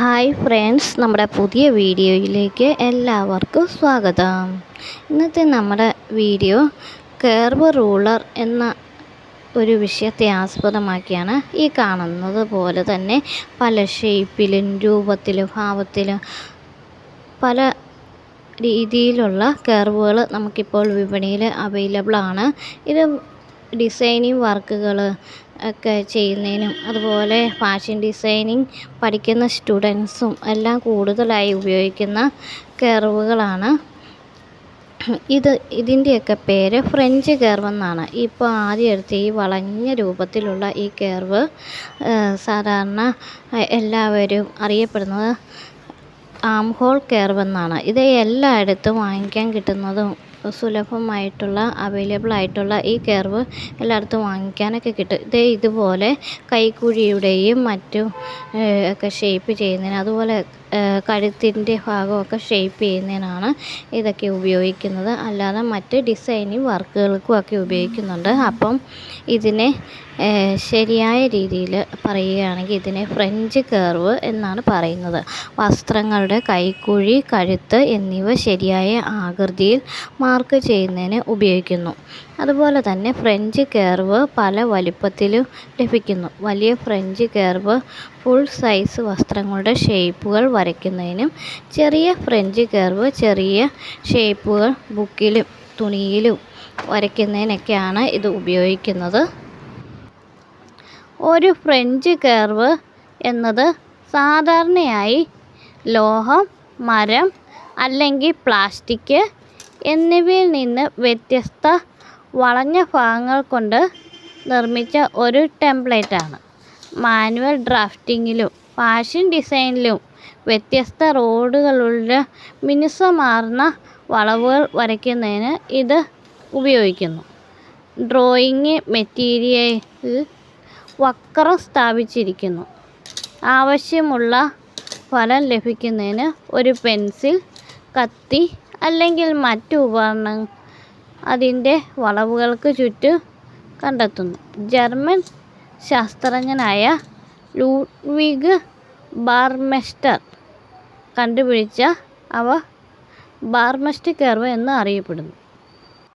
Hi friends, നമ്മുടെ പുതിയ വീഡിയോയിലേക്ക് എല്ലാവർക്കും സ്വാഗതം. ഇന്നത്തെ നമ്മുടെ വീഡിയോ കർവ് റൂളർ എന്ന ഒരു വിഷയത്തെ ആസ്പദമാക്കിയാണ്. ഈ കാണുന്നത് പോലെ തന്നെ പല ഷേപ്പിലും രൂപത്തിലും ഭാവത്തിലും പല രീതിയിലുള്ള കർവുകൾ നമുക്കിപ്പോൾ വിപണിയിൽ അവൈലബിൾ ആണ്. ഇത് ഡിസൈനിങ് വർക്കുകൾ ഒക്കെ ചെയ്യുന്നതിനും അതുപോലെ ഫാഷൻ ഡിസൈനിങ് പഠിക്കുന്ന സ്റ്റുഡൻസും എല്ലാം കൂടുതലായി ഉപയോഗിക്കുന്ന കർവുകളാണ്. ഇതിൻ്റെയൊക്കെ പേര് ഫ്രഞ്ച് കർവ് എന്നാണ്. ഇപ്പോൾ ആദ്യം എടുത്ത ഈ വളഞ്ഞ രൂപത്തിലുള്ള ഈ കർവ് സാധാരണ എല്ലാവരും അറിയപ്പെടുന്നത് ആം ഹോൾ കർവ് എന്നാണ്. ഇത് എല്ലായിടത്തും വാങ്ങിക്കാൻ കിട്ടുന്നതും സുലഭമായിട്ടുള്ള അവൈലബിൾ ആയിട്ടുള്ള ഈ കർവ് എല്ലായിടത്തും വാങ്ങിക്കാനൊക്കെ കിട്ടും. ഇതുപോലെ കൈക്കുഴിയുടെയും മറ്റും ഒക്കെ ഷേപ്പ് ചെയ്യുന്നതിന്, അതുപോലെ കഴുത്തിൻ്റെ ഭാഗമൊക്കെ ഷേപ്പ് ചെയ്യുന്നതിനാണ് ഇതൊക്കെ ഉപയോഗിക്കുന്നത്. അല്ലാതെ മറ്റ് ഡിസൈനിങ് വർക്കുകൾക്കും ഒക്കെ ഉപയോഗിക്കുന്നുണ്ട്. അപ്പം ഇതിനെ ശരിയായ രീതിയിൽ പറയുകയാണെങ്കിൽ ഇതിനെ ഫ്രഞ്ച് കർവ് എന്നാണ് പറയുന്നത്. വസ്ത്രങ്ങളുടെ കൈക്കുഴി, കഴുത്ത് എന്നിവ ശരിയായ ആകൃതിയിൽ മാർക്ക് ചെയ്യുന്നതിന് ഉപയോഗിക്കുന്നു. അതുപോലെ തന്നെ ഫ്രഞ്ച് കർവ് പല വലിപ്പത്തിലും ലഭിക്കുന്നു. വലിയ ഫ്രഞ്ച് കർവ് ഫുൾ സൈസ് വസ്ത്രങ്ങളുടെ ഷേപ്പുകൾ വരയ്ക്കുന്നതിനും, ചെറിയ ഫ്രഞ്ച് കർവ് ചെറിയ ഷേപ്പുകൾ ബുക്കിലും തുണിയിലും വരയ്ക്കുന്നതിനൊക്കെയാണ് ഇത് ഉപയോഗിക്കുന്നത്. ഒരു ഫ്രഞ്ച് കർവ് എന്നത് സാധാരണയായി ലോഹം, മരം അല്ലെങ്കിൽ പ്ലാസ്റ്റിക് എന്നിവയിൽ നിന്ന് വ്യത്യസ്ത വളഞ്ഞ ഭാഗങ്ങൾ കൊണ്ട് നിർമ്മിച്ച ഒരു ടെംപ്ലേറ്റാണ്. മാനുവൽ ഡ്രാഫ്റ്റിങ്ങിലും ഫാഷൻ ഡിസൈനിലും വ്യത്യസ്ത റോഡുകളുടെ മിനുസമാർന്ന വളവുകൾ വരയ്ക്കുന്നതിന് ഇത് ഉപയോഗിക്കുന്നു. ഡ്രോയിങ് മെറ്റീരിയലിൽ വക്രം സ്ഥാപിച്ചിരിക്കുന്നു. ആവശ്യമുള്ള ഫലം ലഭിക്കുന്നതിന് ഒരു പെൻസിൽ, കത്തി അല്ലെങ്കിൽ മറ്റു ഉപകരണം അതിൻ്റെ വളവുകൾക്ക് ചുറ്റും കണ്ടെത്തുന്നു. ജർമ്മൻ ശാസ്ത്രജ്ഞനായ ലൂഡ്വിഗ് ബാർമെസ്റ്റർ കണ്ടുപിടിച്ച അവ ബാർമെസ്റ്റർ കർവ് എന്ന് അറിയപ്പെടുന്നു.